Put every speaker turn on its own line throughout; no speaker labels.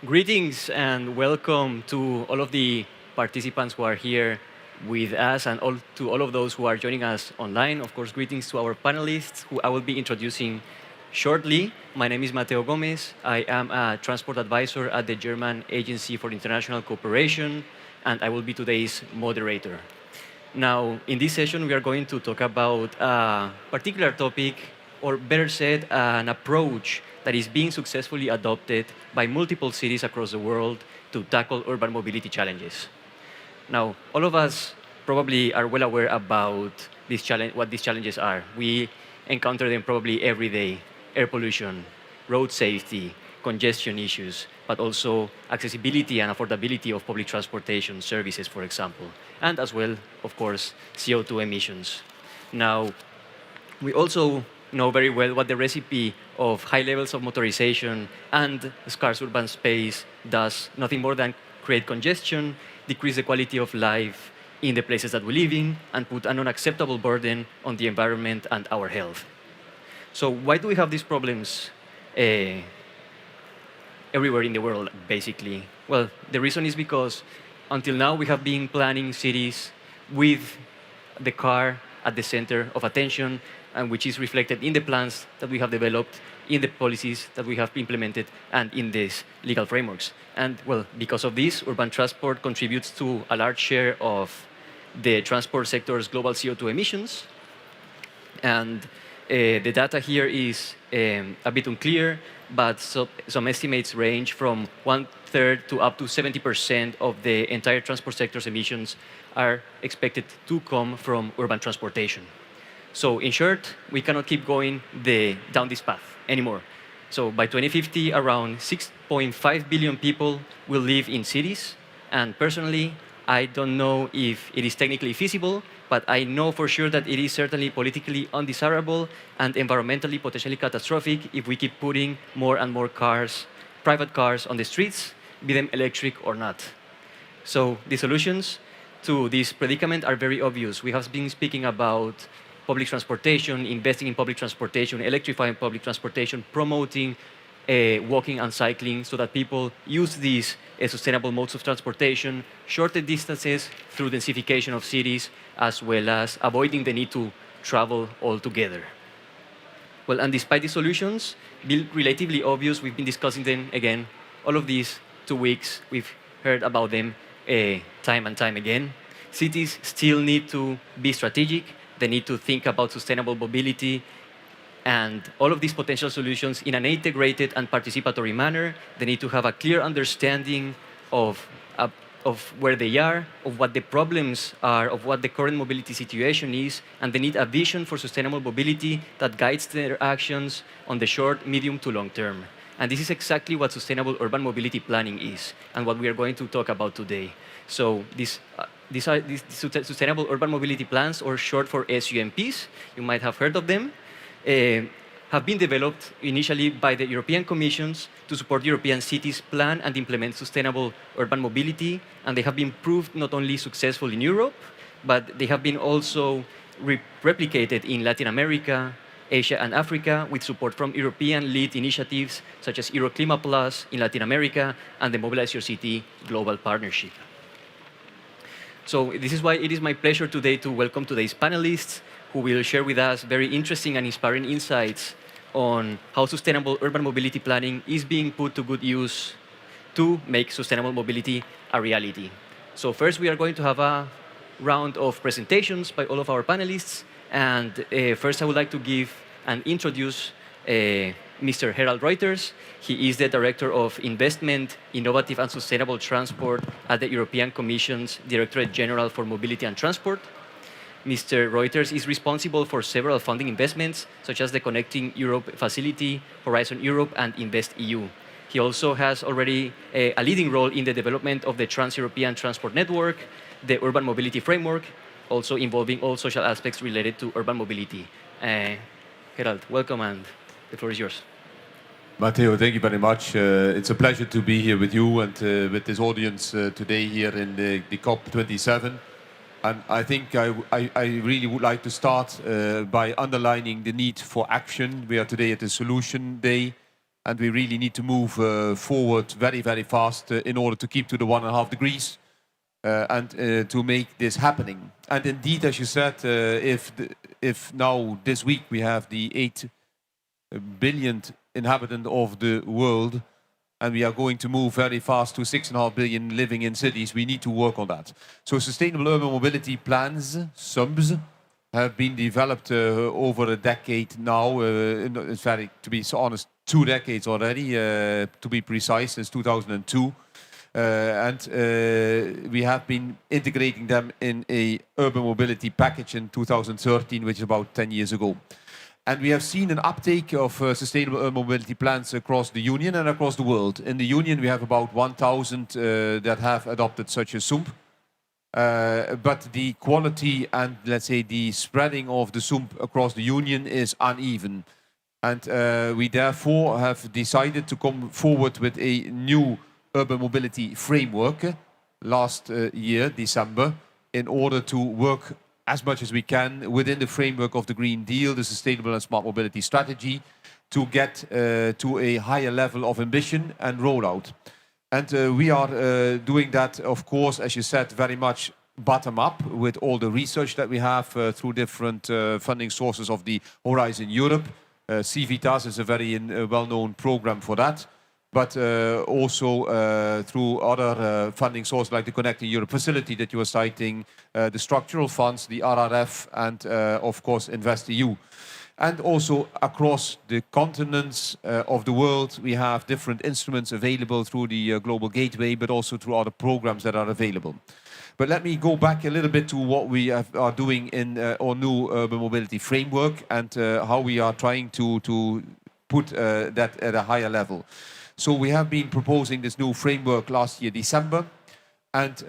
Greetings and welcome to all of the participants who are here with us and to all of those who are joining us online. Of course, greetings to our panelists who I will be introducing shortly. My name is Mateo Gomez. I am a transport advisor at the German Agency for International Cooperation, and I will be today's moderator. Now, in this session, we are going to talk about a particular topic, or better said, an approach that is being successfully adopted by multiple cities across the world to tackle urban mobility challenges. Now, all of us probably are well aware about what these challenges are. We encounter them probably every day: air pollution, road safety, congestion issues, but also accessibility and affordability of public transportation services, for example, and as well, of course, CO2 emissions. Now, we also know very well what the recipe of high levels of motorization and scarce urban space does. Nothing more than create congestion, decrease the quality of life in the places that we live in, and put an unacceptable burden on the environment and our health. So why do we have these problems everywhere in the world, basically? Well, the reason is because until now we have been planning cities with the car at the center of attention, and which is reflected in the plans that we have developed, in the policies that we have implemented, and in these legal frameworks. And well, because of this, urban transport contributes to a large share of the transport sector's global CO2 emissions. And the data here is a bit unclear, but some estimates range from 1/3 to up to 70% of the entire transport sector's emissions are expected to come from urban transportation. So in short, we cannot keep going down this path anymore. So by 2050, around 6.5 billion people will live in cities. And personally, I don't know if it is technically feasible, but I know for sure that it is certainly politically undesirable and environmentally potentially catastrophic if we keep putting more and more cars, private cars, on the streets, be them electric or not. So the solutions to this predicament are very obvious. We have been speaking about public transportation, investing in public transportation, electrifying public transportation, promoting walking and cycling so that people use these sustainable modes of transportation, shorter distances through densification of cities, as well as avoiding the need to travel altogether. Well, and despite these solutions, being relatively obvious, we've been discussing them again. All of these 2 weeks, we've heard about them time and time again. Cities still need to be strategic. They need to think about sustainable mobility and all of these potential solutions in an integrated and participatory manner. They need to have a clear understanding of where they are, of what the problems are, of what the current mobility situation is, and they need a vision for sustainable mobility that guides their actions on the short, medium to long term. And this is exactly what sustainable urban mobility planning is, and what we are going to talk about today. So these sustainable urban mobility plans, or short for SUMPs, you might have heard of them, have been developed initially by the European Commissions to support European cities plan and implement sustainable urban mobility, and they have been proved not only successful in Europe, but they have been also replicated in Latin America, Asia, and Africa, with support from European-led initiatives such as Euroclima Plus in Latin America and the Mobilize Your City Global Partnership. So this is why it is my pleasure today to welcome today's panelists, who will share with us very interesting and inspiring insights on how sustainable urban mobility planning is being put to good use to make sustainable mobility a reality. So first, we are going to have a round of presentations by all of our panelists. And first, I would like to give and introduce Mr. Harald Reuters. He is the Director of Investment, Innovative and Sustainable Transport at the European Commission's Directorate General for Mobility and Transport. Mr. Reuters is responsible for several funding investments, such as the Connecting Europe Facility, Horizon Europe, and InvestEU. He also has already a leading role in the development of the Trans-European Transport Network, the Urban Mobility Framework, also involving all social aspects related to urban mobility. Gerald, welcome, and the floor is yours.
Matteo, thank you very much. It's a pleasure to be here with you and with this audience today here in the COP27. And I think I really would like to start by underlining the need for action. We are today at the Solution Day, And we really need to move forward very, very fast in order to keep to the 1.5 degrees and to make this happening. And indeed, as you said, if now this week we have the 8 billionth inhabitant of the world, and we are going to move very fast to 6.5 billion living in cities, we need to work on that. So sustainable urban mobility plans, SUMBs, have been developed over a decade now. It's very, to be honest, 2 decades already, to be precise, since 2002. We have been integrating them in a urban mobility package in 2013, which is about 10 years ago. And we have seen an uptake of sustainable urban mobility plans across the Union and across the world. In the Union, we have about 1,000 that have adopted such a SUMP. But the quality and, let's say, the spreading of the SUMP across the Union is uneven. And we therefore have decided to come forward with a new urban mobility framework last year, December, in order to work as much as we can within the framework of the Green Deal, the Sustainable and Smart Mobility Strategy, to get to a higher level of ambition and rollout. And we are doing that, of course, as you said, very much bottom-up with all the research that we have through different funding sources of the Horizon Europe. Civitas is a very well-known program for that. But also through other funding sources like the Connecting Europe facility that you were citing, the structural funds, the RRF, and of course InvestEU. And also across the continents of the world, we have different instruments available through the Global Gateway, but also through other programs that are available. But let me go back a little bit to what we are doing in our new urban mobility framework and how we are trying to put that at a higher level. So we have been proposing this new framework last year, December, and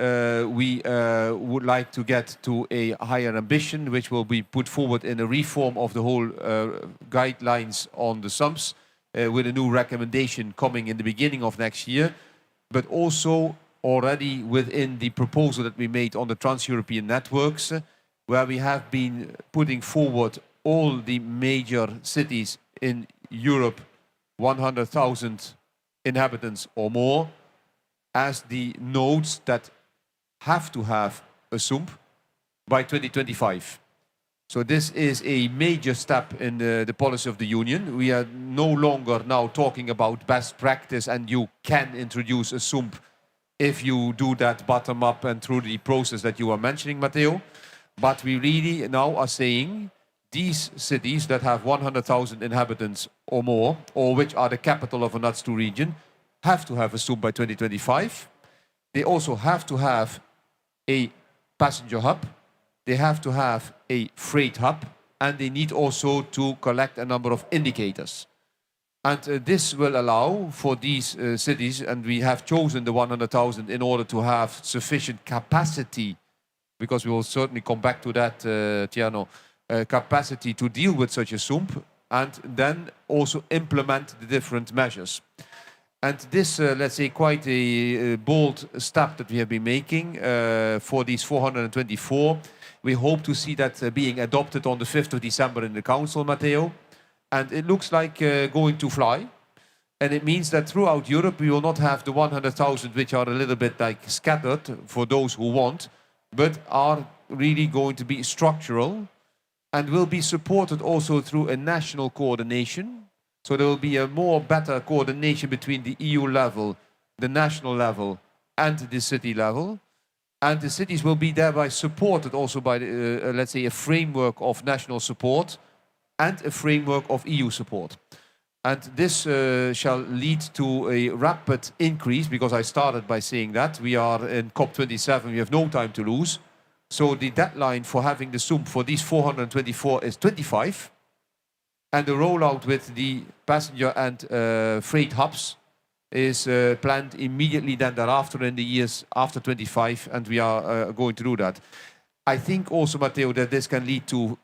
we would like to get to a higher ambition, which will be put forward in a reform of the whole guidelines on the SUMPs, with a new recommendation coming in the beginning of next year, but also already within the proposal that we made on the trans-European networks, where we have been putting forward all the major cities in Europe, 100,000 inhabitants or more, as the nodes that have to have a SUMP by 2025. So this is a major step in the policy of the Union. We are no longer now talking about best practice and you can introduce a SUMP if you do that bottom up and through the process that you are mentioning, Matteo. But we really now are saying these cities that have 100,000 inhabitants or more, or which are the capital of a NUTS2 region, have to have a SUMP by 2025. They also have to have a passenger hub. They have to have a freight hub. And they need also to collect a number of indicators. And this will allow for these cities, and we have chosen the 100,000 in order to have sufficient capacity, because we will certainly come back to that, Tiano, capacity to deal with such a SUMP, and then also implement the different measures. And this, let's say, quite a bold step that we have been making for these 424. We hope to see that being adopted on the 5th of December in the Council, Matteo. And it looks like going to fly. And it means that throughout Europe, we will not have the 100,000, which are a little bit like scattered for those who want, but are really going to be structural and will be supported also through a national coordination. So there will be a more better coordination between the EU level, the national level, and the city level. And the cities will be thereby supported also by, let's say, a framework of national support and a framework of EU support. And this shall lead to a rapid increase, because I started by saying that. We are in COP27, we have no time to lose. So the deadline for having the SUMP for these 424 is 25. And the rollout with the passenger and freight hubs is planned immediately then thereafter in the years after 25, and we are going to do that. I think also, Matteo, that this can lead to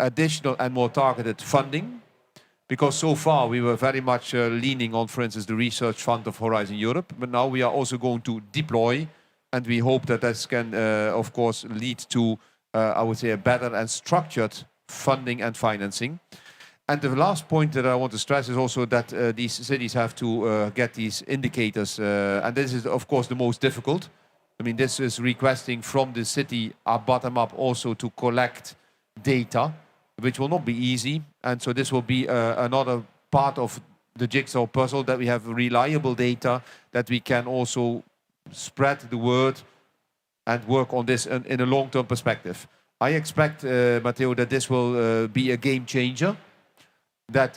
additional and more targeted funding, because so far we were very much leaning on, for instance, the research fund of Horizon Europe, but now we are also going to deploy, and we hope that this can, of course, lead to, I would say, a better and structured funding and financing. And the last point that I want to stress is also that these cities have to get these indicators, and this is, of course, the most difficult. I mean, this is requesting from the city, bottom up, also to collect data, which will not be easy. And so this will be another part of the jigsaw puzzle, that we have reliable data, that we can also spread the word and work on this in a long-term perspective. I expect, Matteo, that this will be a game changer, that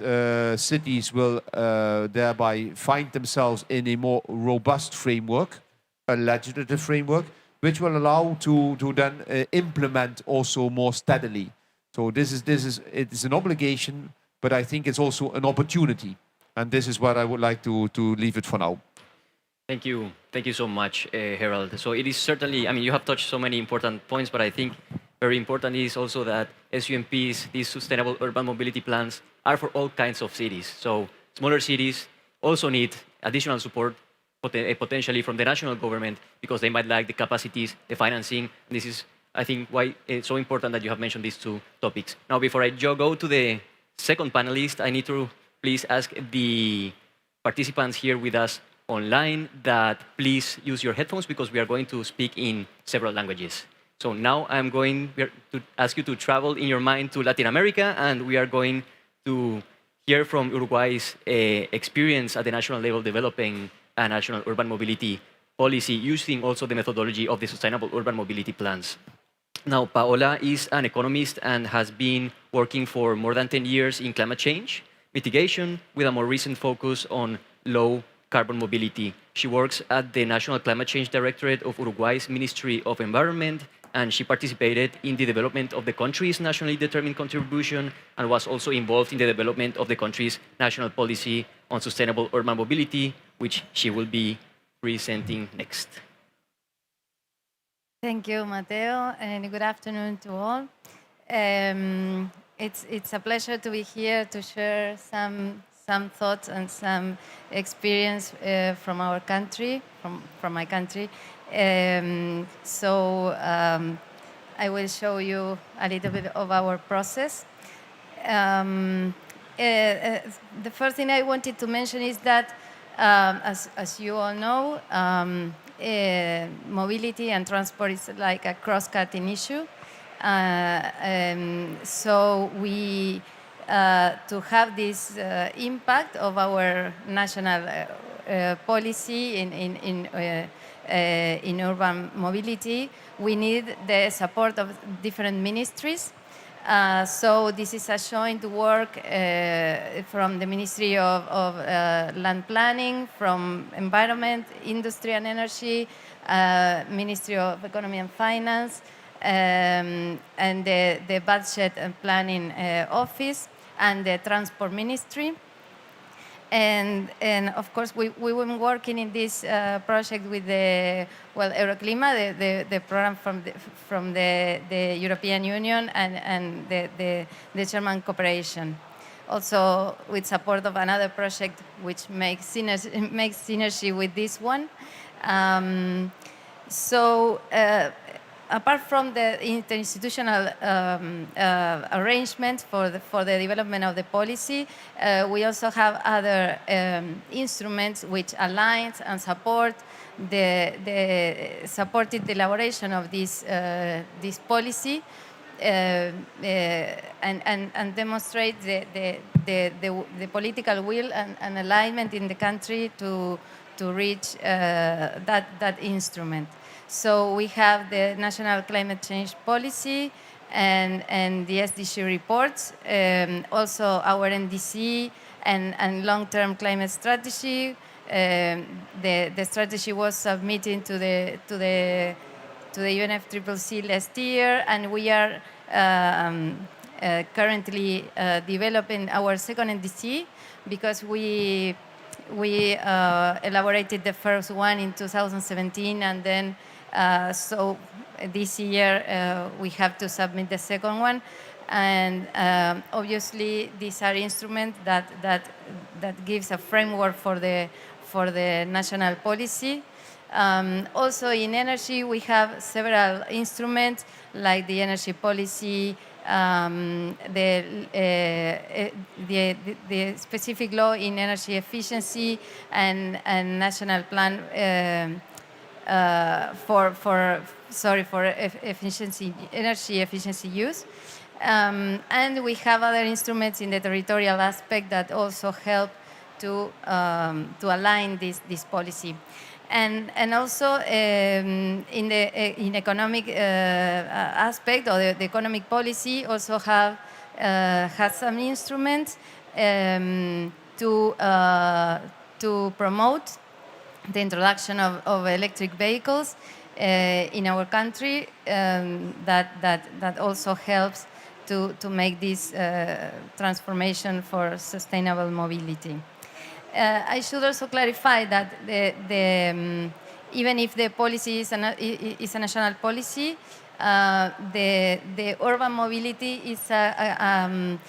cities will thereby find themselves in a more robust framework, a legislative framework, which will allow to then implement also more steadily. So it is an obligation, but I think it's also an opportunity. And this is what I would like to leave it for now.
Thank you so much, Herald. So it is certainly, I mean, you have touched so many important points, but I think very important is also that SUMPs, these sustainable urban mobility plans, are for all kinds of cities. So smaller cities also need additional support, potentially from the national government, because they might lack the capacities, the financing. This is, I think, why it's so important that you have mentioned these two topics. Now, before I go to the second panelist, I need to please ask the participants here with us online that please use your headphones, because we are going to speak in several languages. So now I'm going to ask you to travel in your mind to Latin America, and we are going to hear from Uruguay's experience at the national level developing a national urban mobility policy, using also the methodology of the sustainable urban mobility plans. Now, Paola is an economist and has been working for more than 10 years in climate change mitigation, with a more recent focus on low carbon mobility. She works at the National Climate Change Directorate of Uruguay's Ministry of Environment, and she participated in the development of the country's nationally determined contribution, and was also involved in the development of the country's national policy on sustainable urban mobility, which she will be presenting next.
Thank you, Matteo, and good afternoon to all. It's a pleasure to be here to share some thoughts and some experience from our country, from my country. I will show you a little bit of our process. The first thing I wanted to mention is that, as you all know, mobility and transport is like a cross-cutting issue. So we, to have this impact of our national policy in urban mobility, we need the support of different ministries. So this is a joint work from the Ministry of Land Planning, from Environment, Industry and Energy, Ministry of Economy and Finance, and the Budget and Planning Office, and the Transport Ministry. And of course, we've been working in this project with the Euroclima, the program from the European Union and the German cooperation. Also with support of another project which makes synergy with this one. Apart from the interinstitutional arrangement for the development of the policy, we also have other instruments which align and support supported the elaboration of this policy and demonstrate the political will and alignment in the country to reach that instrument. So we have the National Climate Change Policy and the SDG reports, also our NDC and long-term climate strategy. The strategy was submitted to the UNFCCC last year, and we are currently developing our second NDC, because we elaborated the first one in 2017, and then so this year we have to submit the second one. And obviously these are instruments that gives a framework for the national policy. Also in energy we have several instruments like the energy policy, the specific law in energy efficiency and national plan for energy efficiency use. And we have other instruments in the territorial aspect that also help to align this policy. And also in economic aspect, or the economic policy also has some instruments to promote the introduction of electric vehicles in our country, that also helps to make this transformation for sustainable mobility. I should also clarify that even if the policy is a national policy, the urban mobility is an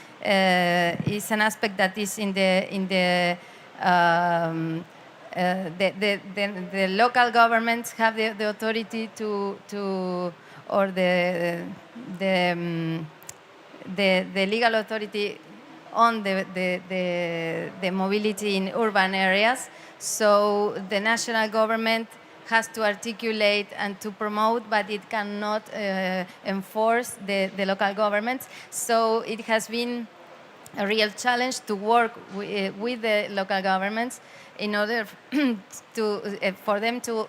aspect that is in the local governments have the authority or the legal authority on the mobility in urban areas. So the national government has to articulate and to promote, but it cannot enforce the local governments. So it has been a real challenge to work with the local governments in order for them to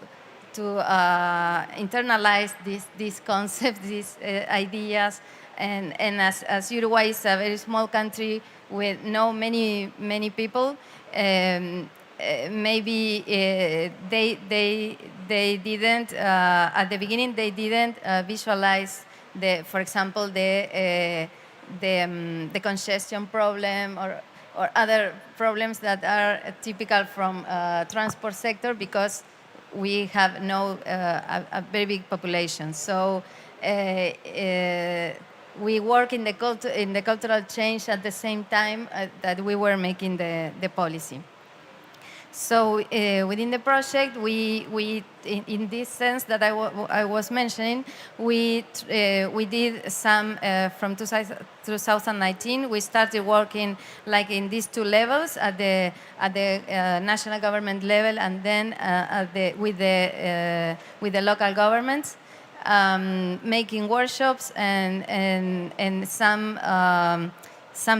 internalize these concepts, these ideas. And as Uruguay is a very small country with many people, maybe they didn't at the beginning, they didn't visualize for example the congestion problem or other problems that are typical from transport sector, because we have a very big population. So we work in the cultural change at the same time that we were making the policy. So within the project, we in this sense that I was mentioning, we did some from 2019. We started working like in these two levels, at the national government level, and then with the local governments. Making workshops and some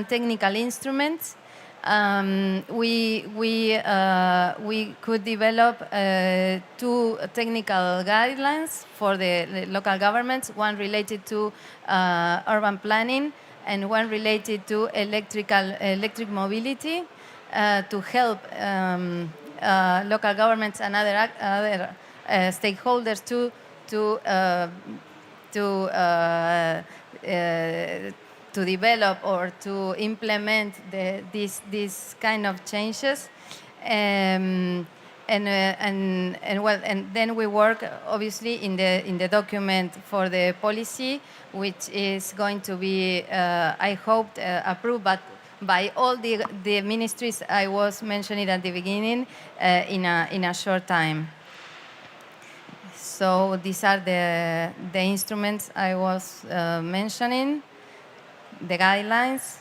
technical instruments. We could develop two technical guidelines for the local governments, one related to urban planning and one related to electric mobility, to help local governments and other stakeholders to develop or to implement these kind of changes, and then we work obviously in the document for the policy, which is going to be I hope approved, but by all the ministries I was mentioning at the beginning in a short time. So these are the instruments I was mentioning, the guidelines,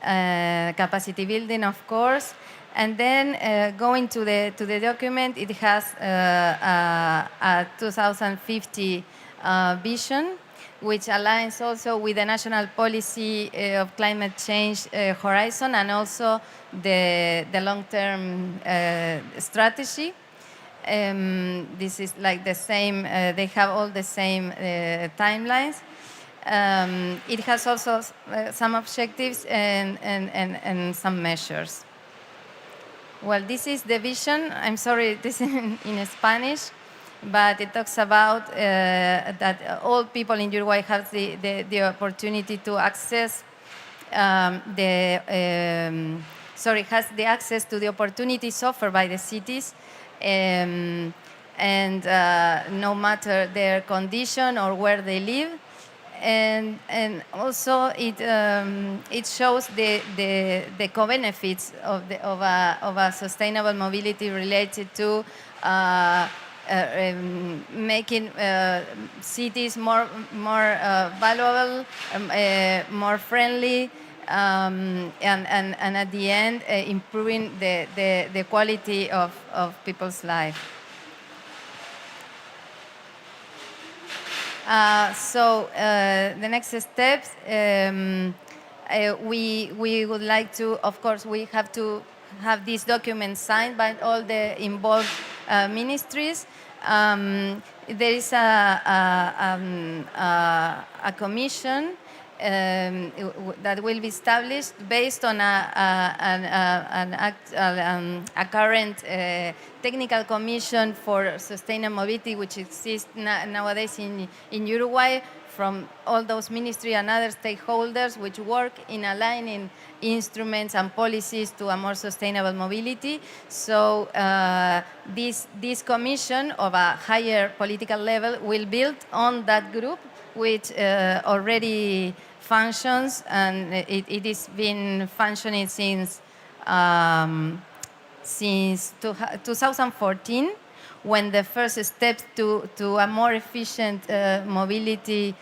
capacity building, of course, and then going to the document, it has a 2050 vision, which aligns also with the national policy of climate change horizon, and also the long-term strategy. This is like the same, they have all the same timelines. It has also some objectives and some measures. Well, this is the vision. I'm sorry, this is in Spanish, but it talks about that all people in Uruguay have the opportunity to access has the access to the opportunities offered by the cities, and no matter their condition or where they live, and also it shows the co-benefits of a sustainable mobility related to making cities more valuable, more friendly, and at the end improving the quality of people's life. The next steps, we would like to, of course, we have to have this document signed by all the involved ministries. There is a commission that will be established based on a current technical commission for sustainable mobility, which exists nowadays in Uruguay, from all those ministries and other stakeholders which work in aligning instruments and policies to a more sustainable mobility. So this commission of a higher political level will build on that group, which already functions, and it has been functioning since 2014, when the first steps to a more efficient mobility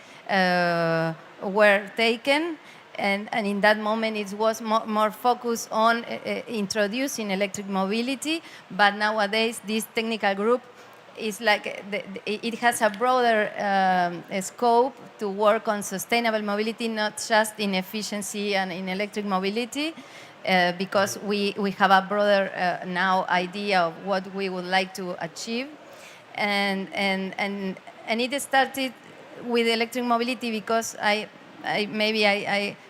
were taken. And in that moment, it was more focused on introducing electric mobility. But nowadays, this technical group is like it has a broader scope to work on sustainable mobility, not just in efficiency and in electric mobility, because we have a broader now idea of what we would like to achieve, and it started with electric mobility because I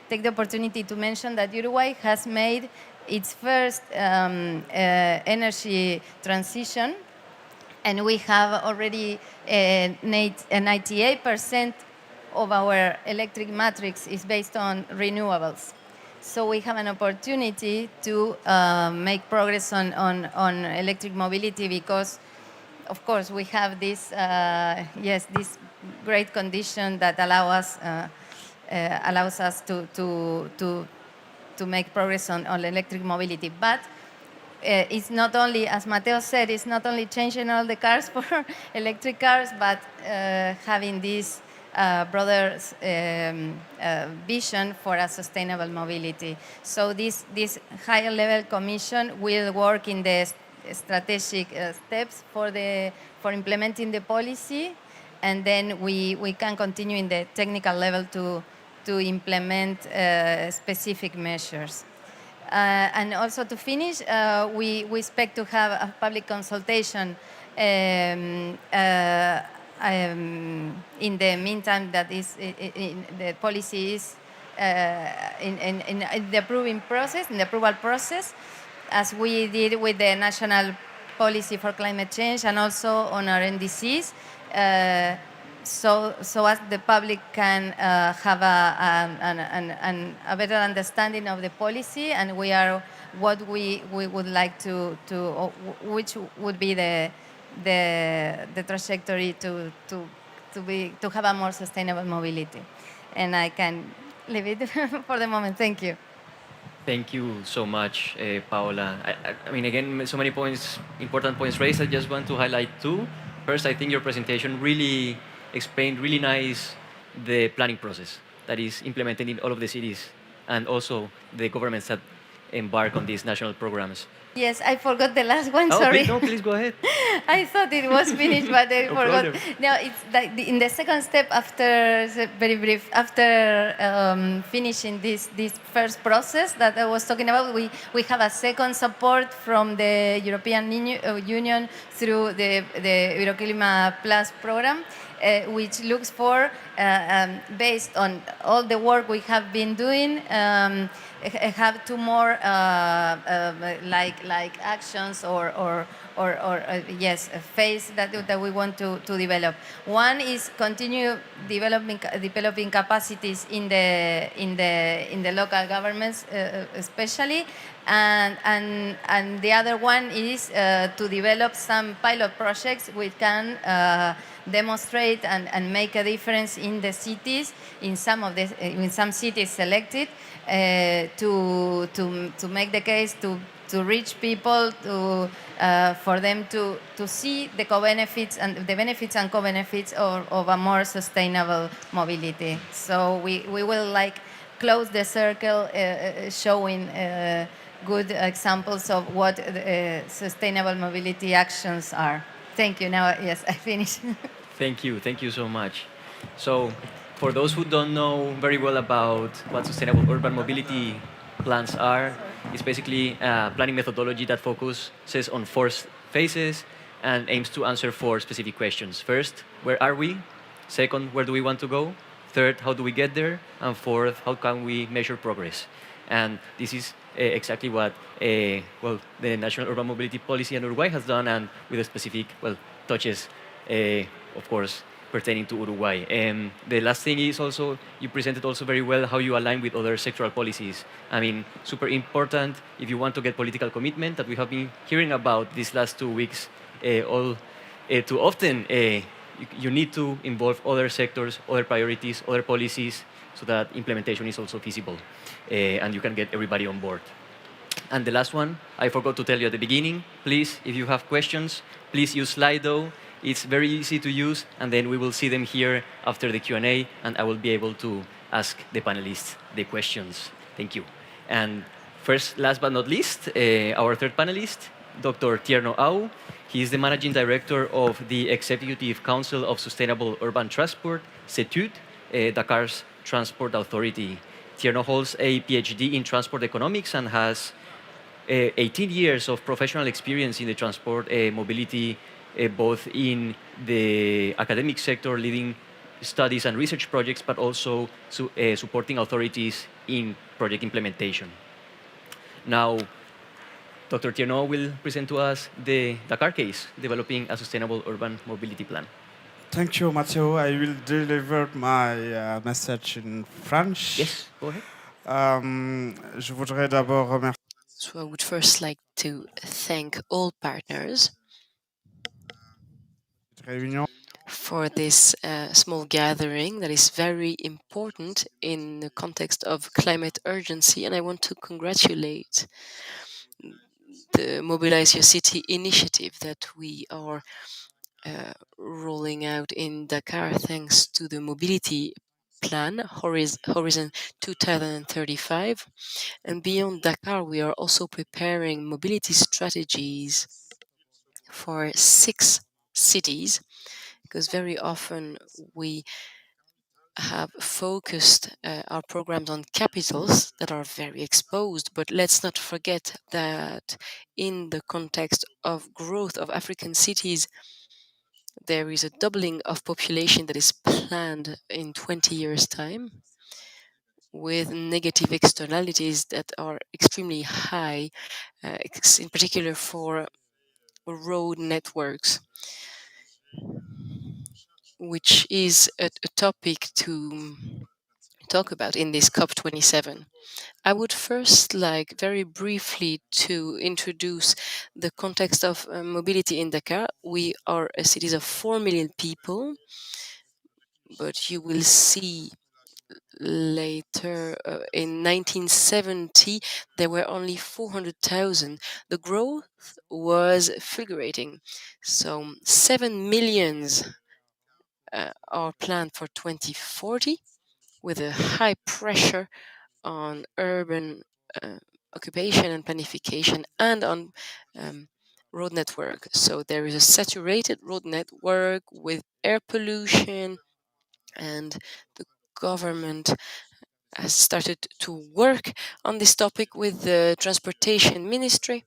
take the opportunity to mention that Uruguay has made its first energy transition, and we have already 98% of our electric matrix is based on renewables. So we have an opportunity to make progress on electric mobility because, of course, we have this this great condition that allows us to make progress on electric mobility. But it's not only, as Mateo said, it's not only changing all the cars for electric cars, but having this broader vision for a sustainable mobility. So this higher level commission will work in the strategic steps for implementing the policy, and then we can continue in the technical level to implement specific measures. And also to finish, we expect to have a public consultation in the meantime, that is, the policy is in the approval process, as we did with the National Policy for Climate Change and also on our NDCs, so as the public can have a better understanding of the policy, and what we would like to which would be the trajectory to have a more sustainable mobility. And I can leave it for the moment. Thank you.
Thank you so much, Paola. I mean, again, so many points, important points raised. I just want to highlight two. First, I think your presentation really explained really nice the planning process that is implemented in all of the cities, and also the governments that embark on these national programs.
Yes, I forgot the last one.
Oh,
Sorry.
please go ahead.
I thought it was finished, but I
No
forgot.
problem.
No, it's like in the second step, after very brief, after finishing this first process that I was talking about, we have a second support from the European Union through the Euroclima Plus program, which looks for, based on all the work we have been doing, have two more like actions or yes, a phase that we want to develop. One is continue developing capacities in the local governments, especially, and the other one is to develop some pilot projects which can demonstrate and make a difference in the cities, in some cities selected, to make the case to reach people, for them to see the co-benefits and the benefits and co-benefits of a more sustainable mobility. So we will close the circle, showing good examples of what sustainable mobility actions are. Thank you. Now, yes, I finished.
Thank you so much. So, for those who don't know very well about what sustainable urban mobility plans are, it's basically a planning methodology that focuses on four phases and aims to answer four specific questions. First, where are we? Second, where do we want to go? Third, how do we get there? And fourth, how can we measure progress? And this is exactly what the National Urban Mobility Policy in Uruguay has done, and with a specific touches, of course, pertaining to Uruguay. The last thing is also, you presented also very well how you align with other sectoral policies. I mean, super important if you want to get political commitment that we have been hearing about these last 2 weeks. Too often, you need to involve other sectors, other priorities, other policies, so that implementation is also feasible, and you can get everybody on board. And the last one, I forgot to tell you at the beginning, please, if you have questions, please use Slido. It's very easy to use, and then we will see them here after the Q&A, and I will be able to ask the panelists the questions. Thank you. And first, last but not least, our third panelist, Dr. Tierno Au. He is the Managing Director of the Executive Council of Sustainable Urban Transport, CETUD, Dakar's Transport Authority. Tierno holds a PhD in transport economics and has 18 years of professional experience in the transport mobility, both in the academic sector, leading studies and research projects, but also supporting authorities in project implementation. Now, Dr. Tierno will present to us the Dakar case, developing a sustainable urban mobility plan.
Thank you, Mathieu. I will deliver my message in French.
Yes, go ahead.
Je voudrais d'abord remercier.
So I would first like to thank all partners for this small gathering that is very important in the context of climate urgency, and I want to congratulate the Mobilize Your City initiative that we are rolling out in Dakar thanks to the mobility plan Horizon 2035. And beyond Dakar, we are also preparing mobility strategies for 6 cities, because very often we have focused our programs on capitals that are very exposed, but let's not forget that in the context of growth of African cities, there is a doubling of population that is planned in 20 years' time, with negative externalities that are extremely high, in particular for road networks, which is a topic to talk about in this COP27. I would first like very briefly to introduce the context of mobility in Dakar. We are a city of 4 million people, but you will see later in 1970 there were only 400,000. The growth was fulgurating. So 7 millions are planned for 2040, with a high pressure on urban occupation and planification, and on road network. So there is a saturated road network with air pollution, and the government has started to work on this topic with the Transportation Ministry,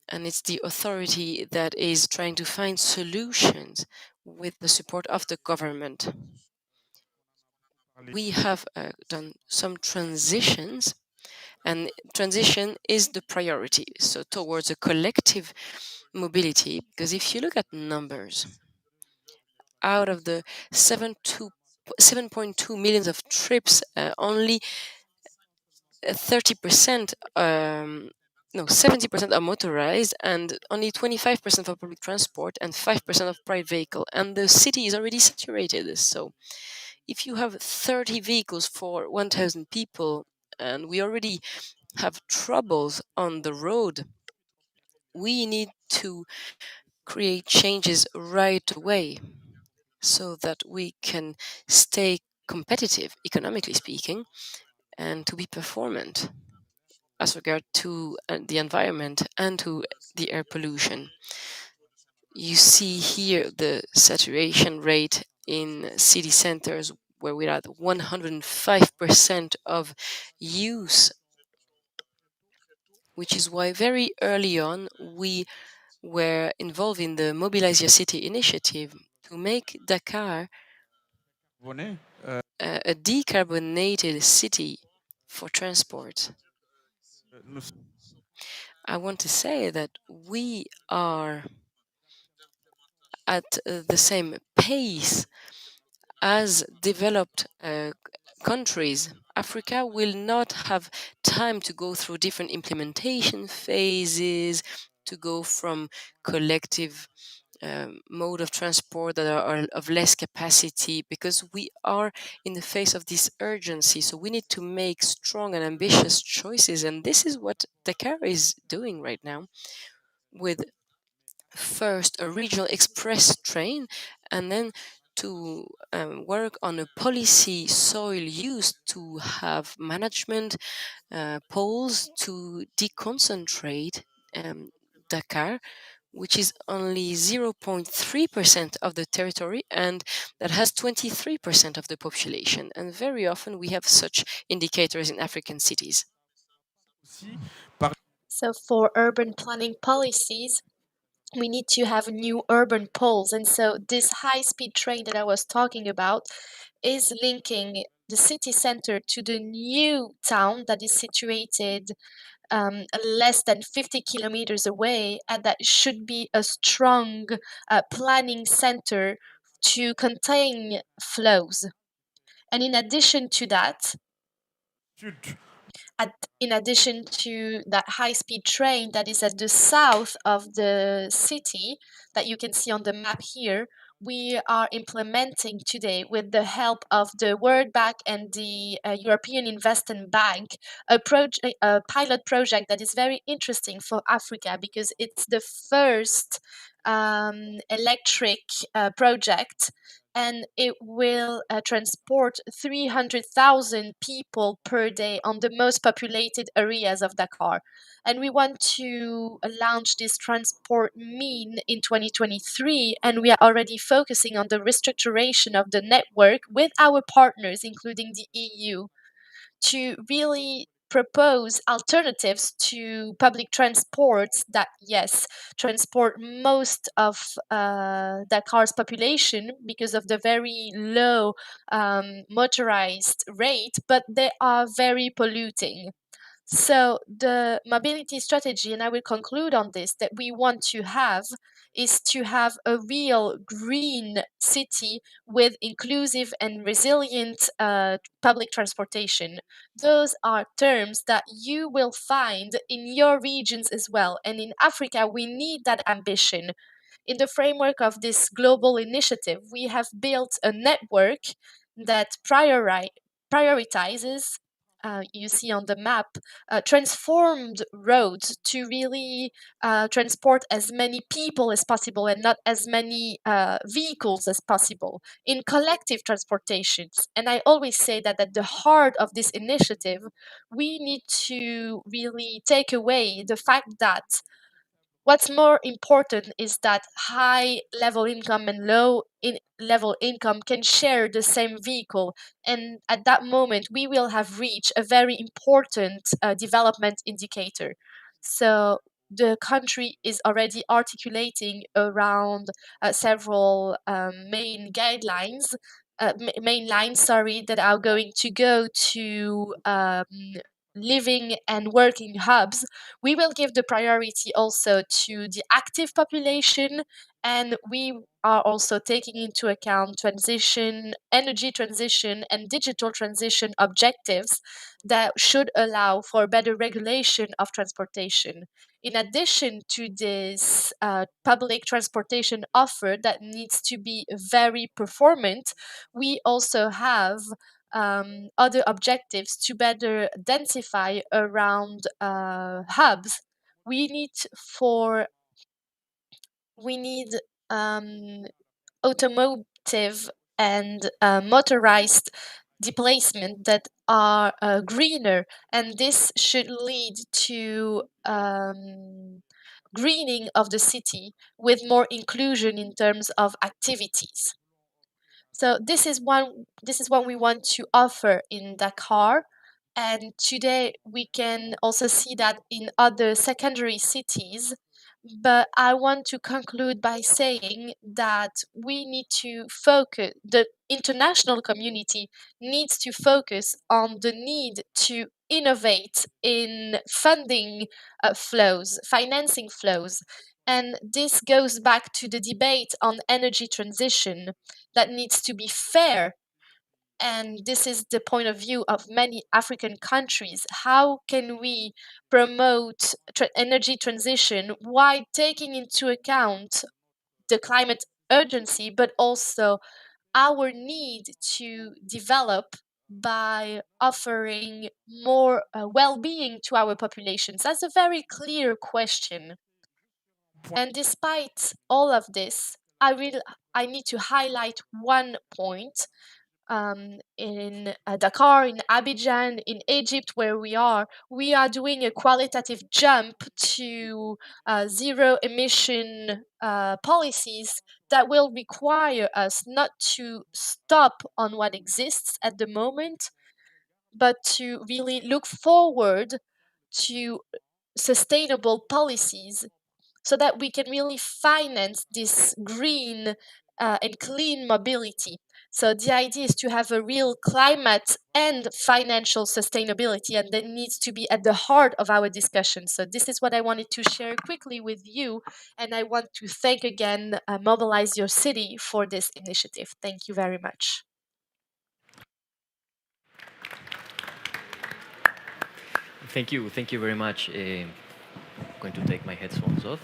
and it's the authority that is trying to find solutions with the support of the government. We have done some transitions, and transition is the priority, so towards a collective mobility, because if you look at numbers, out of the 7.2 millions of trips, only 30% no, 70% are motorized and only 25% for public transport and 5% of private vehicle. And the city is already saturated. So if you have 30 vehicles for 1,000 people and we already have troubles on the road, we need to create changes right away so that we can stay competitive, economically speaking, and to be performant as regard to the environment and to the air pollution. You see here the saturation rate in city centers where we're at 105% of use, which is why very early on we were involved in the Mobilize Your City initiative to make Dakar a decarbonated city for transport. I want to say that we are at the same pace as developed countries. Africa will not have time to go through different implementation phases, to go from collective mode of transport that are of less capacity, because we are in the face of this urgency. So we need to make strong and ambitious choices. And this is what Dakar is doing right now with first a regional express train and then to work on a policy soil use to have management poles to deconcentrate Dakar, which is only 0.3% of the territory and that has 23% of the population. And very often we have such indicators in African cities.
So for urban planning policies, we need to have new urban poles. And so this high-speed train that I was talking about is linking the city center to the new town that is situated less than 50 kilometers away, and that should be a strong planning center to contain flows. And in addition to that, in addition to that high-speed train that is at the south of the city that you can see on the map here, we are implementing today, with the help of the World Bank and the European Investment Bank, a pilot project that is very interesting for Africa because it's the first electric project, and it will transport 300,000 people per day on the most populated areas of Dakar. And we want to launch this transport mean in 2023, and we are already focusing on the restructuration of the network with our partners, including the EU, to really propose alternatives to public transports that, yes, transport most of Dakar's population because of the very low motorized rate, but they are very polluting. So the mobility strategy, and I will conclude on this, that we want to have is to have a real green city with inclusive and resilient public transportation. Those are terms that you will find in your regions as well. And in Africa, we need that ambition. In the framework of this global initiative, we have built a network that prioritizes, you see on the map, transformed roads to really transport as many people as possible and not as many vehicles as possible in collective transportations. And I always say that at the heart of this initiative, we need to really take away the fact that what's more important is that high level income and level income can share the same vehicle. And at that moment, we will have reached a very important development indicator. So the country is already articulating around several main lines, sorry, that are going to go to living and working hubs, we will give the priority also to the active population, and we are also taking into account transition, energy transition, and digital transition objectives that should allow for better regulation of transportation. In addition to this public transportation offer that needs to be very performant, we also have other objectives to better densify around hubs. We need for we need um, automotive and motorized displacement that are greener, and this should lead to greening of the city with more inclusion in terms of activities. So this is what we want to offer in Dakar. And today we can also see that in other secondary cities. But I want to conclude by saying that we need to focus, the international community needs to focus on the need to innovate in funding flows, financing flows. And this goes back to the debate on energy transition that needs to be fair. And this is the point of view of many African countries. How can we promote energy transition while taking into account the climate urgency, but also our need to develop by offering more well-being to our populations? That's a very clear question. And despite all of this, I need to highlight one point. In Dakar, in Abidjan, in Egypt, where we are doing a qualitative jump to zero emission policies that will require us not to stop on what exists at the moment, but to really look forward to sustainable policies so that we can really finance this green and clean mobility. So the idea is to have a real climate and financial sustainability, and that needs to be at the heart of our discussion. So this is what I wanted to share quickly with you, and I want to thank again Mobilize Your City for this initiative. Thank you very much.
Thank you very much. I'm going to take my headphones off.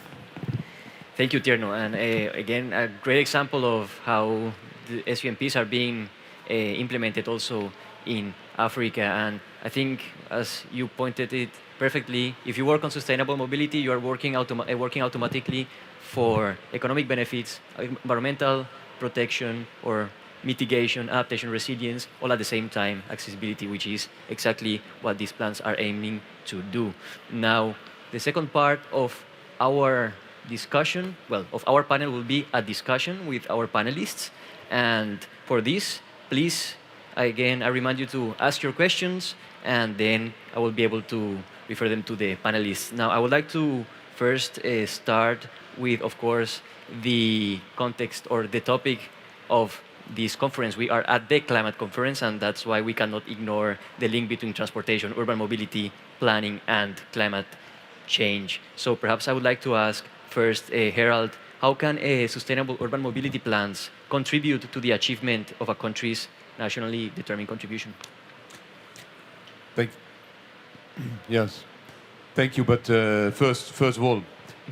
Thank you, Tierno. And again, a great example of how the SUMPs are being implemented also in Africa. And I think, as you pointed it perfectly, if you work on sustainable mobility, you are working automatically for economic benefits, environmental protection, or mitigation, adaptation, resilience, all at the same time, accessibility, which is exactly what these plans are aiming to do. Now, the second part of our discussion, well, of our panel will be a discussion with our panelists. And for this, please, again, I remind you to ask your questions, and then I will be able to refer them to the panelists. Now, I would like to first start with, of course, the context or the topic of this conference. We are at the climate conference, and that's why we cannot ignore the link between transportation, urban mobility, planning, and climate change. So perhaps I would like to ask first, Herald, how can sustainable urban mobility plans contribute to the achievement of a country's nationally determined contribution?
Yes, thank you. But first of all,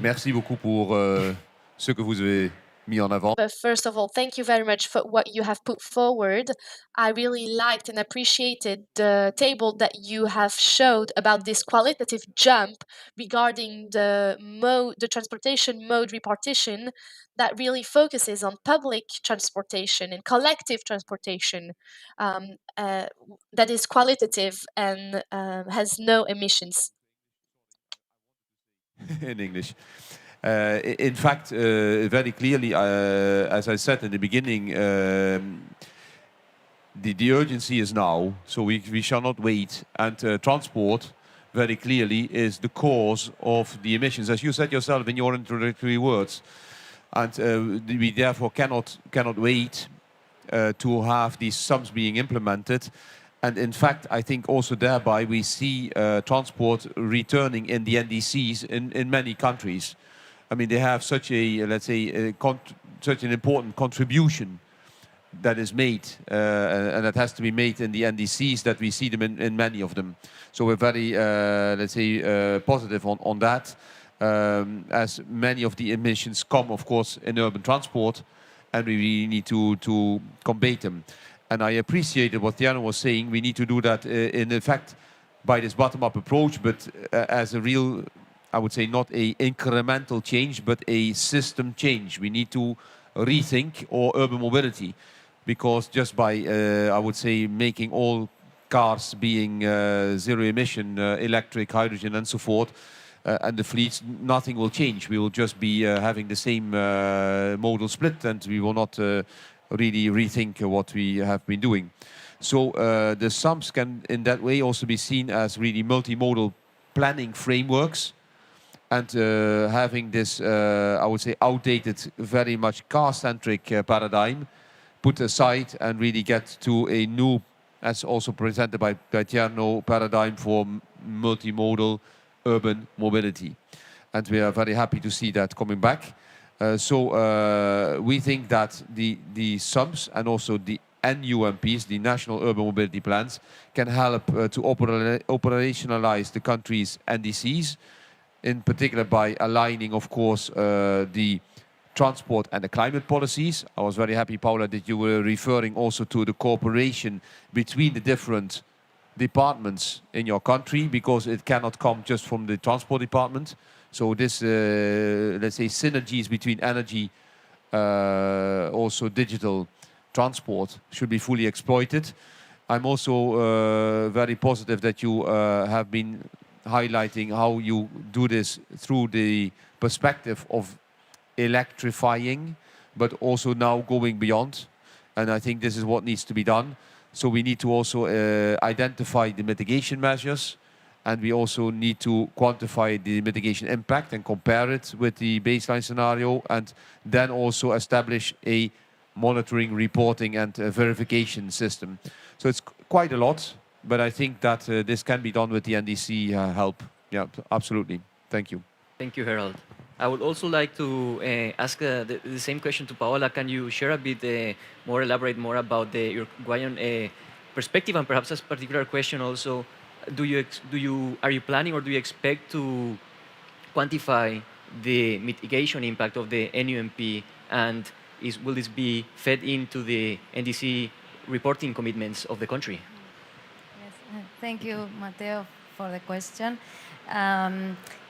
merci beaucoup pour ce que vous avez mis en avant.
But first of all, thank you very much for what you have put forward. I really liked and appreciated the table that you have showed about this qualitative jump regarding the transportation mode repartition that really focuses on public transportation and collective transportation that is qualitative and has no emissions.
In English. In fact, very clearly, as I said in the beginning, the urgency is now, so we shall not wait. And transport, very clearly, is the cause of the emissions, as you said yourself in your introductory words. And we therefore cannot wait to have these sums being implemented. And in fact, I think also thereby we see transport returning in the NDCs in many countries. I mean, they have such a, let's say, such an important contribution that is made, and that has to be made in the NDCs, that we see them in many of them. So we're very, let's say, positive on that, as many of the emissions come, of course, in urban transport, and we really need to combat them. And I appreciated what Tiana was saying. We need to do that, in fact, by this bottom-up approach, but as a real, I would say, not a incremental change, but a system change. We need to rethink our urban mobility, because just by, I would say, making all cars being zero emission, electric, hydrogen, and so forth, and the fleets, nothing will change. We will just be having the same modal split, and we will not really rethink what we have been doing. So the sums can, in that way, also be seen as really multimodal planning frameworks, and having this, I would say, outdated, very much car-centric paradigm put aside, and really get to a new, as also presented by Tierno, paradigm for multimodal urban mobility. And we are very happy to see that coming back. So we think that the SUMs and also the NUMPs, the National Urban Mobility Plans, can help to operationalize the country's NDCs, in particular by aligning, of course, the transport and the climate policies. I was very happy, Paula, that you were referring also to the cooperation between the different departments in your country, because it cannot come just from the transport department. So this, let's say, synergies between energy, also digital transport, should be fully exploited. I'm also very positive that you have been highlighting how you do this through the perspective of electrifying, but also now going beyond. And I think this is what needs to be done. So we need to also identify the mitigation measures, and we also need to quantify the mitigation impact and compare it with the baseline scenario, and then also establish a monitoring, reporting, and verification system. So it's quite a lot, but I think that this can be done with the NDC help. Yeah, absolutely. Thank you.
Thank you, Harold. I would also like to ask the same question to Paola. Can you share a bit more, elaborate more about the Uruguayan perspective, and perhaps a particular question also? Are you planning, or do you expect to quantify the mitigation impact of the NUMP, and will this be fed into the NDC reporting commitments of the country?
Yes, thank you, Mateo, for the question.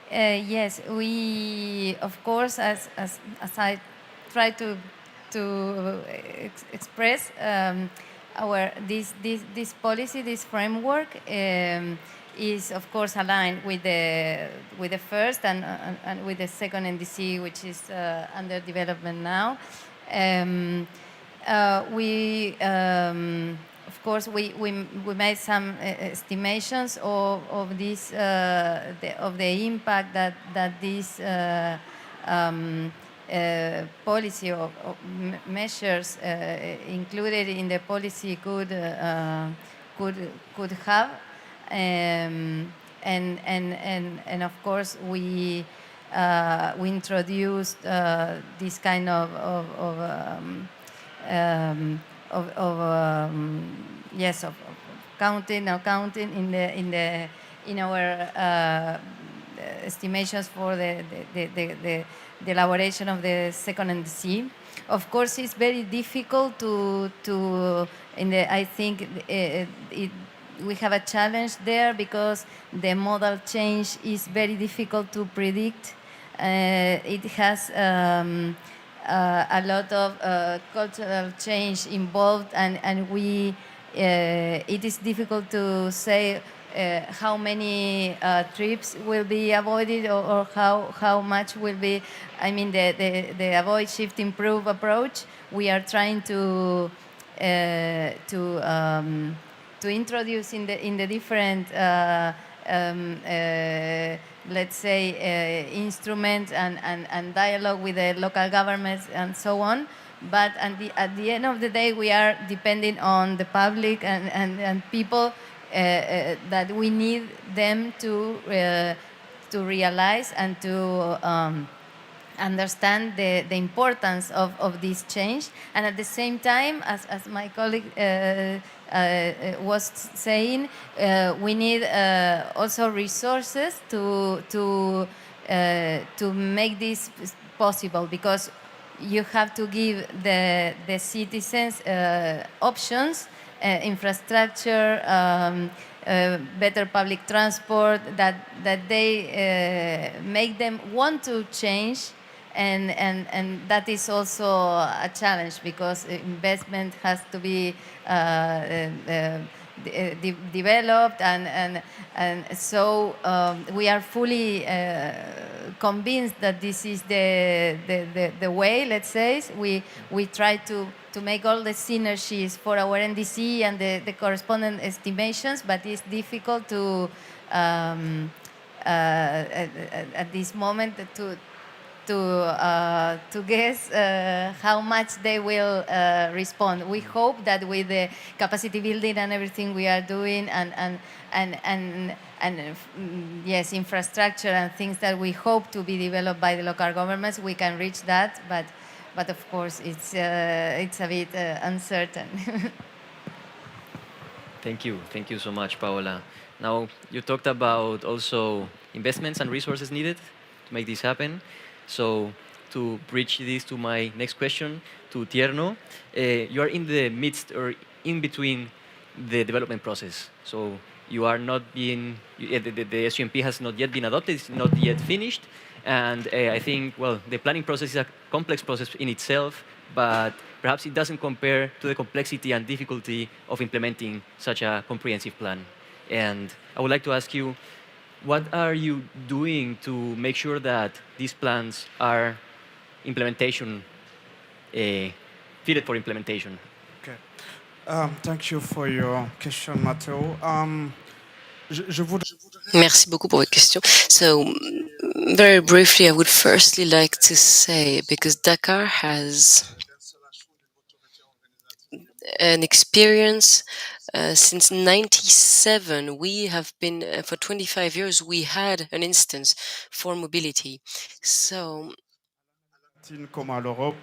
Yes, we, of course, as I try to express, this policy, this framework, is of course aligned with the first and with the second NDC, which is under development now. Of course, we made some estimations of this of the impact that this policy of measures included in the policy could have, and of course we introduced this kind of counting in our estimations for the elaboration of the second NDC. Of course, it's very difficult I think we have a challenge there, because the modal change is very difficult to predict. It has a lot of cultural change involved, and it is difficult to say how many trips will be avoided, or how much will be. I mean, the avoid, shift, improve approach. We are trying to introduce in the different let's say instruments and dialogue with the local governments and so on. but at the end of the day, we are depending on the public and people that we need them to realize and to understand the importance of this change. And at the same time, as my colleague was saying, we need also resources to make this possible, because you have to give the citizens options, infrastructure, better public transport, that they make them want to change. And that is also a challenge, because investment has to be developed, and so we are fully convinced that this is the way, let's say. We try to make all the synergies for our NDC and the corresponding estimations, but it's difficult to at this moment to guess how much they will respond. We hope that with the capacity building and everything we are doing, and yes, infrastructure and things that we hope to be developed by the local governments, we can reach that. But of course, it's a bit uncertain.
Thank you so much, Paola. Now, you talked about also investments and resources needed to make this happen. So, to bridge this to my next question, to Tierno, you are in the midst or in between the development process. So, you are not being, the SUMP has not yet been adopted, it's not yet finished. And I think, well, the planning process is a complex process in itself, but perhaps it doesn't compare to the complexity and difficulty of implementing such a comprehensive plan. And I would like to ask you, what are you doing to make sure that these plans are implementation, fitted for implementation?
Okay. Thank you for your question, Matteo. Je voudrais
Merci beaucoup pour votre question. So, very briefly, I would firstly like to say, because Dakar has an experience since 97. We have been, for 25 years, we had an instance for mobility. So,
comme à l'Europe,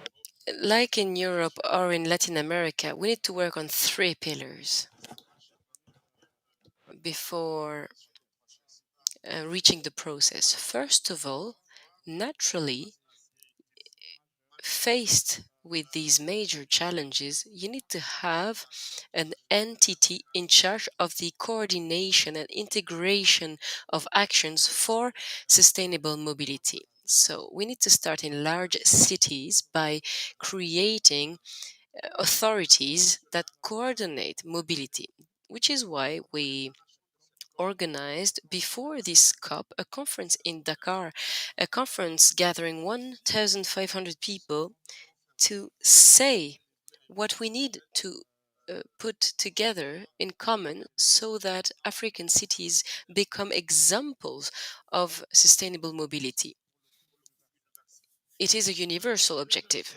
like in Europe or in Latin America, we need to work on 3 pillars before reaching the process. First of all, naturally, faced with these major challenges, you need to have an entity in charge of the coordination and integration of actions for sustainable mobility. So, we need to start in large cities by creating authorities that coordinate mobility, which is why we organized before this COP a conference in Dakar, a conference gathering 1,500 people to say what we need to put together in common so that African cities become examples of sustainable mobility. It is a universal objective.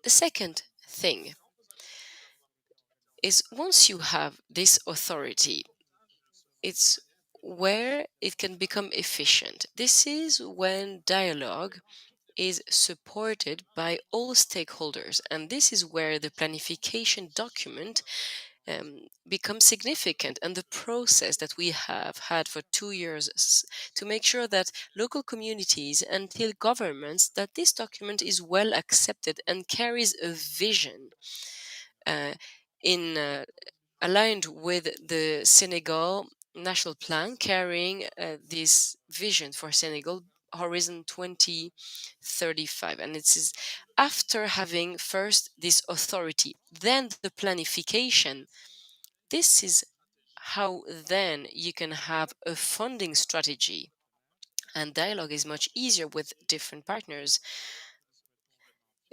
The second thing is, once you have this authority, it's where it can become efficient. This is when dialogue is supported by all stakeholders, and this is where the planification document becomes significant, and the process that we have had for 2 years to make sure that local communities and till governments that this document is well accepted and carries a vision uh, in aligned with the Senegal national plan, carrying this vision for Senegal Horizon 2035. And it is after having first this authority, then the planification. This is how then you can have a funding strategy. And dialogue is much easier with different partners.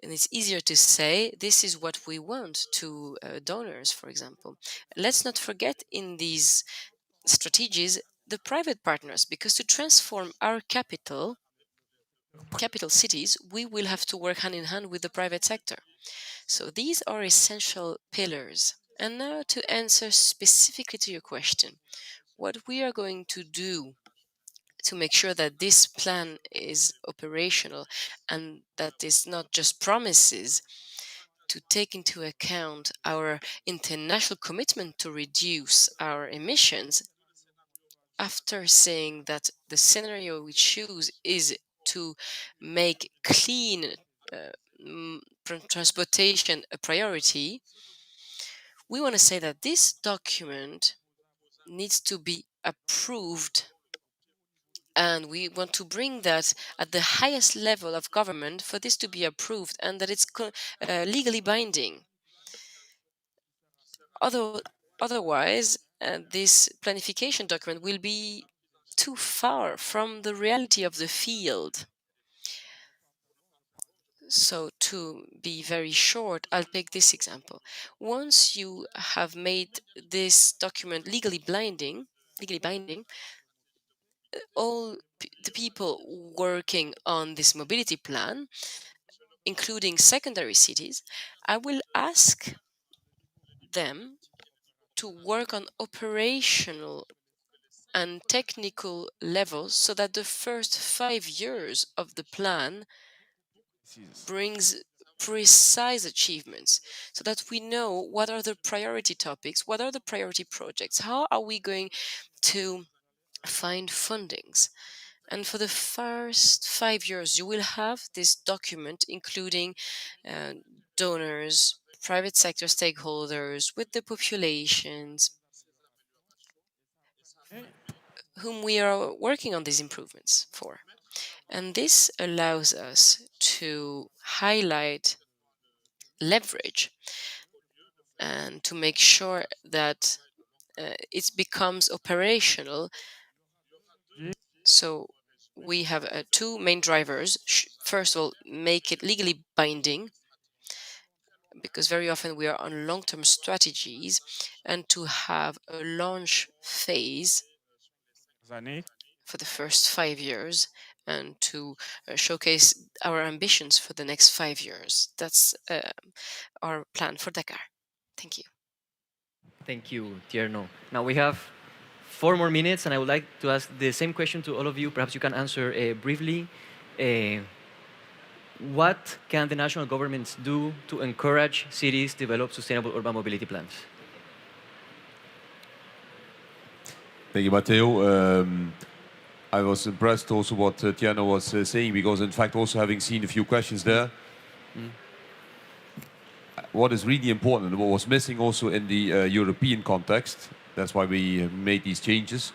And it's easier to say, this is what we want to donors, for example. Let's not forget in these strategies the private partners, because to transform our capital, capital cities, we will have to work hand in hand with the private sector. So these are essential pillars. And now to answer specifically to your question, what we are going to do to make sure that this plan is operational and that it's not just promises, to take into account our international commitment to reduce our emissions, after saying that the scenario we choose is to make clean uh, transportation a priority, we want to say that this document needs to be approved, and we want to bring that at the highest level of government for this to be approved and that it's legally binding. Otherwise, this planification document will be too far from the reality of the field. So to be very short, I'll take this example. Once you have made this document legally binding, all the people working on this mobility plan, including secondary cities, I will ask them to work on operational and technical levels so that the first 5 years of the plan brings precise achievements, so that we know what are the priority topics, what are the priority projects, how are we going to find fundings. And for the first 5 years, you will have this document including uh, donors, private sector stakeholders, with the populations whom we are working on these improvements for. And this allows us to highlight leverage and to make sure that it becomes operational. So we have two main drivers. First of all, make it legally binding, because very often we are on long-term strategies, and to have a launch phase for the first 5 years and to showcase our ambitions for the next 5 years. That's our plan for Dakar. Thank you.
Thank you, Tierno. Now we have 4 more minutes, and I would like to ask the same question to all of you. Perhaps you can answer briefly. What can the national governments do to encourage cities to develop sustainable urban mobility plans?
Thank you, Matteo. I was impressed also what Tiano was saying, because in fact, also having seen a few questions there, what is really important and what was missing also in the European context, that's why we made these changes,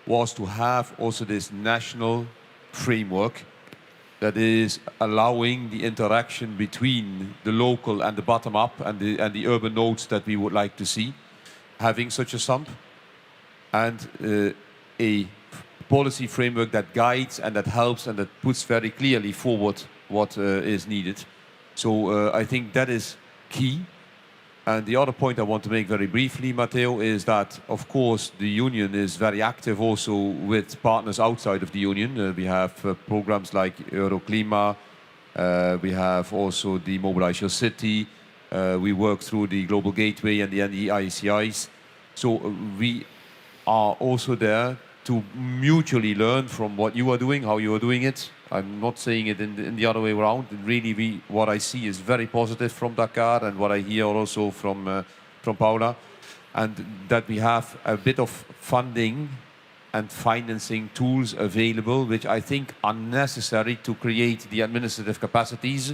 was to have also this national framework that is allowing the interaction between the local and the bottom up and the urban nodes that we would like to see, having such a sump, and a policy framework that guides and that helps and that puts very clearly forward what is needed. So I think that is key. And the other point I want to make very briefly, Matteo, is that, of course, the Union is very active also with partners outside of the Union. We have programs like Euroclima. We have also the Mobilize Your City. We work through the Global Gateway and the NEICIs. So we are also there to mutually learn from what you are doing, how you are doing it. I'm not saying it in the other way around. Really, what I see is very positive from Dakar, and what I hear also from Paula, and that we have a bit of funding and financing tools available, which I think are necessary to create the administrative capacities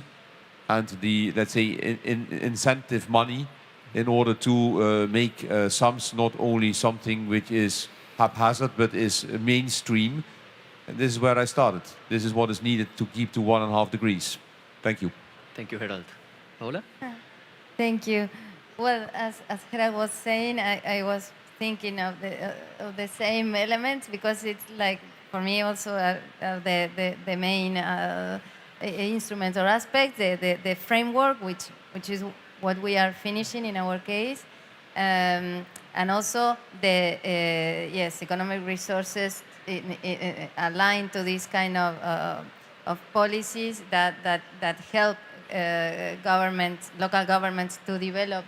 and the, let's say, incentive money in order to make SAMS not only something which is haphazard, but is mainstream. And this is where I started. This is what is needed to keep to 1.5 degrees. Thank you.
Thank you, Gerald. Paola?
Thank you. Well, as Gerald was saying, I was thinking of the same elements, because it's like, for me also, the main instrument or aspect, the framework, which is what we are finishing in our case, and also the economic resources aligned to this kind of of policies that help local governments to develop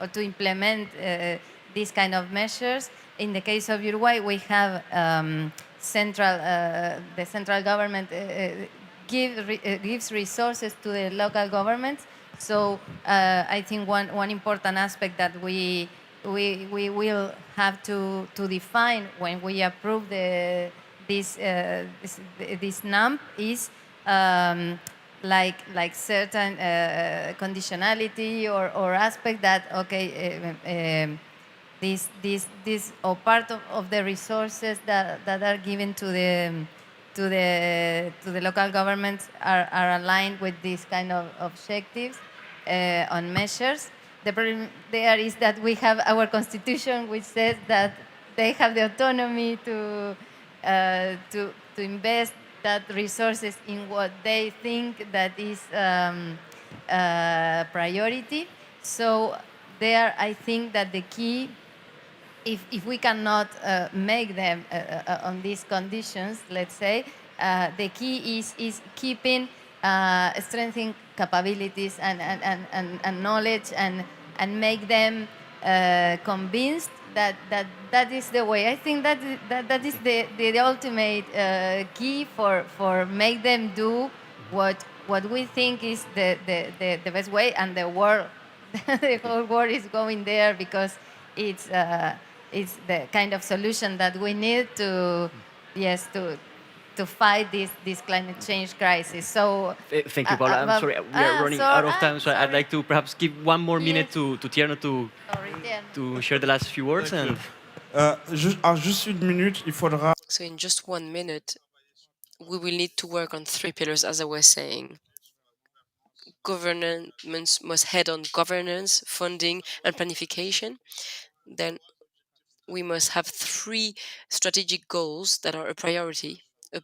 or to implement these kind of measures. In the case of Uruguay, we have the central government gives resources to the local governments. So I think one important aspect that we will have to define when we approve this NAMP is like certain conditionality or aspect that this or part of the resources that are given to the local governments are aligned with these kind of objectives on measures. The problem there is that we have our constitution, which says that they have the autonomy to invest that resources in what they think that is priority. So there, I think that the key, if we cannot make them on these conditions, let's say, the key is keeping strengthening capabilities and knowledge and make them convinced that is the way. I think that is the ultimate key for make them do what we think is the best way, and the world, the whole world is going there because it's the kind of solution that we need to fight this climate change crisis. So
thank you, Paula. I'm sorry, we are running out of time, so I'd like to perhaps give one more minute to Tierno to share the last few words. And
Juste une minute, il faudra.
So in just 1 minute, we will need to work on 3 pillars, as I was saying. Governments must head on governance, funding, and planification. Then we must have 3 strategic goals that are a priority: a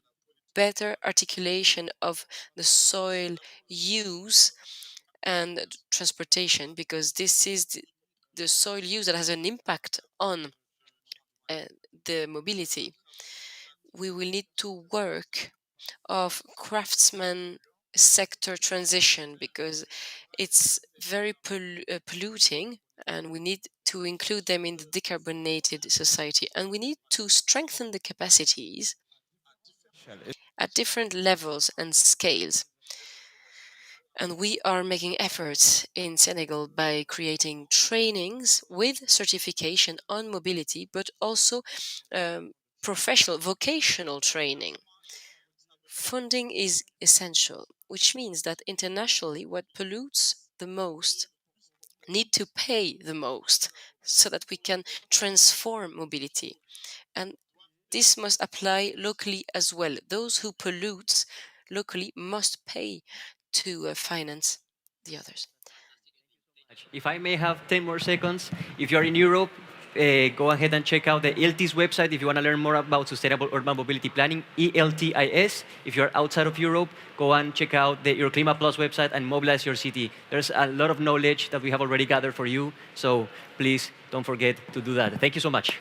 better articulation of the soil use and transportation, because this is the soil use that has an impact on the mobility. We will need to work of craftsman sector transition, because it's very polluting, and we need to include them in the decarbonated society. And we need to strengthen the capacities at different levels and scales. And we are making efforts in Senegal by creating trainings with certification on mobility, but also professional, vocational training. Funding is essential, which means that internationally, what pollutes the most need to pay the most, so that we can transform mobility. And this must apply locally as well. Those who pollute locally must pay to finance the others.
if I may have 10 more seconds, if you're in Europe, go ahead and check out the ELTIS website if you want to learn more about sustainable urban mobility planning, ELTIS. If you're outside of Europe, go and check out the Euroclima Plus website and mobilize your city. There's a lot of knowledge that we have already gathered for you, so please don't forget to do that. Thank you so much.